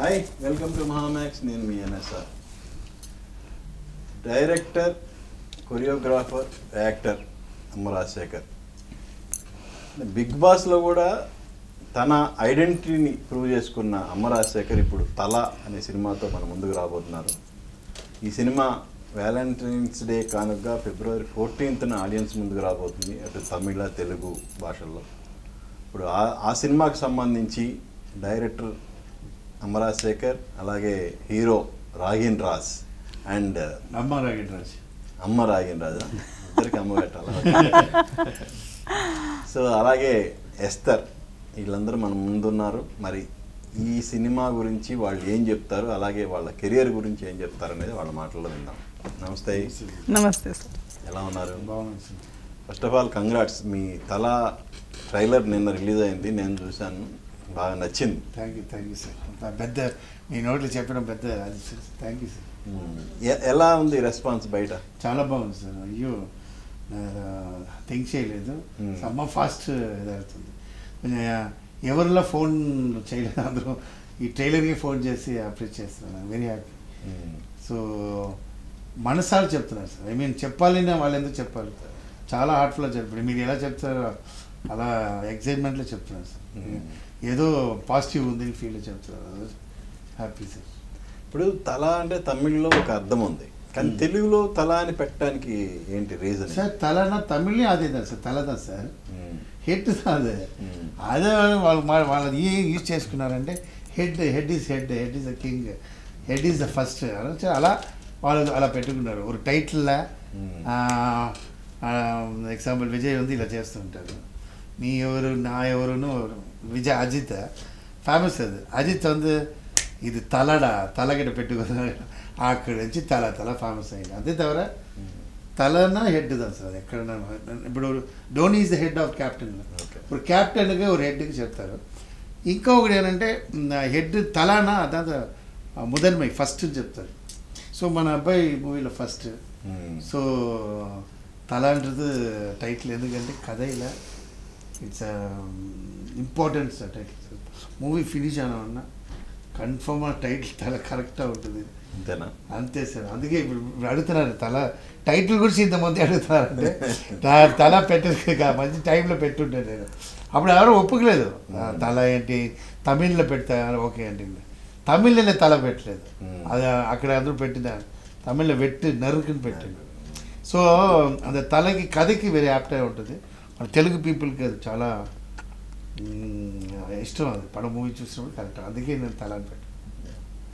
Hi, welcome to Mahamax. నేను మీ NSR. Director, choreographer, actor Amma Rajasekhar. Big బాస్లో కూడా తన ఐడెంటిటీని ప్రూవ్ చేసుకున్న అమ్మ రాజశేఖర్ ఇప్పుడు తల అనే సినిమాతో మన ముందుకు రాబోతున్నారు. ఈ సినిమా వ్యాలంటైన్స్ డే కానుకగా February 14th ఆడియన్స్ ముందుకు రాబోతుంది, అటు తమిళ తెలుగు భాషల్లో. ఇప్పుడు ఆ సినిమాకి సంబంధించి డైరెక్టర్ అమ్మ రాజశేఖర్, అలాగే హీరో రాగిన్ రాజ్ అండ్ అమ్మ రాగిన్ రాజ్ ఇద్దరికి అమ్మ పెట్టాలి. సో అలాగే ఎస్తర్, వీళ్ళందరూ మన ముందున్నారు. మరి ఈ సినిమా గురించి వాళ్ళు ఏం చెప్తారు, అలాగే వాళ్ళ కెరియర్ గురించి ఏం చెప్తారు అనేది వాళ్ళ మాటల్లో విందాం. నమస్తే. నమస్తే సార్, ఎలా ఉన్నారు? బాగుంది sir. First of all congrats. మీ తల ట్రైలర్ నిన్న రిలీజ్ అయింది, నేను చూశాను, బాగా నచ్చింది. Thank you sir. పెద్ద మీ నోట్లో చెప్పడం పెద్ద అది సార్. Thank you sir. ఎలా ఉంది రెస్పాన్స్ బయట? చాలా బాగుంది సార్. అయ్యో థింక్ చేయలేదు. సమ్మ ఫాస్ట్ ఇదవుతుంది. ఎవరిలో ఫోన్ చేయలేదు, అందరూ ఈ ట్రైలర్కి ఫోన్ చేసి అప్రిషియేట్ చేస్తున్నాను. Very happy. సో మనసాలు చెప్తున్నారు సార్. ఐ మీన్ చెప్పాలని వాళ్ళు ఎందుకు చెప్పాలి, చాలా హార్ట్ఫుల్గా చెప్పారు. మీరు ఎలా చెప్తారో అలా ఎక్సైట్మెంట్లో చెప్తున్నారు సార్. ఏదో పాజిటివ్ ఉంది ఫీల్ చెప్తున్నారు. Happy sir. ఇప్పుడు తల అంటే తమిళ్లో ఒక అర్థం ఉంది, కానీ తెలుగులో తల అని పెట్టడానికి ఏంటి రీజన్? సార్ తలనా తమిళ్ అదేదా సార్, తలదా సార్, హెడ్ అదే అదే వాళ్ళది యూజ్ చేసుకున్నారంటే head is the king, head is the first అలా వాళ్ళు అలా పెట్టుకున్నారు. ఒక టైటిల్లా ఎగ్జాంపుల్ విజయ్ ఉంది ఇలా చేస్తుంటారు. நீ ఎవరు నా ఎవరును విజయ్ అజిత్ ఫేమస్. అది అజిత్ வந்து ఇది తలడా తలగిట పెట్టుకున్నారు, అక్కడి నుంచి తల ఫేమస్ అయింది. అంతే తవర తలనా హెడ్ தான் సార్. ఎక్కడన్నా ఇప్పుడు Dhoni is the head of captain. ఇప్పుడు క్యాప్టెన్గా ఒక హెడ్కి చెప్తారు. ఇంకొకటి ఏంటంటే హెడ్ తలనా అదంతా ముదన్మై ఫస్ట్ చెప్తారు. సో మన అబ్బాయి మూవీలో ఫస్ట్. సో తల అంటది టైటిల్, ఎందుకంటే కథ ఇలా it's important sir title. Movie finish అన్నా కన్ఫర్మ్ ఆ టైటిల్ తల కరెక్ట్గా ఉంటుంది. అంతేనా? అంతే సార్. అందుకే ఇప్పుడు అడుగుతున్నారు తల టైటిల్ గురించి ఇంతమంది అడుగుతున్నారంటే తల పెట్టదు, మంచి టైంలో పెట్టుంటే నేను అప్పుడు ఎవరు ఒప్పుకోలేదు. తల ఏంటి తమిళ్లో పెడతారు ఓకే అంటే, తమిళ్లోనే తల పెట్టలేదు. అది అక్కడ అందరూ పెట్టిన తమిళ్లో పెట్టి నరుకుని పెట్టిండు. సో అది తలకి కథకి వెరీ యాప్ట్గా ఉంటుంది. మన తెలుగు పీపుల్కి అది చాలా ఇష్టం. అది పడ మూవీ చూసినప్పుడు కరెక్ట్, అందుకే నేను తల అని పెట్టాను.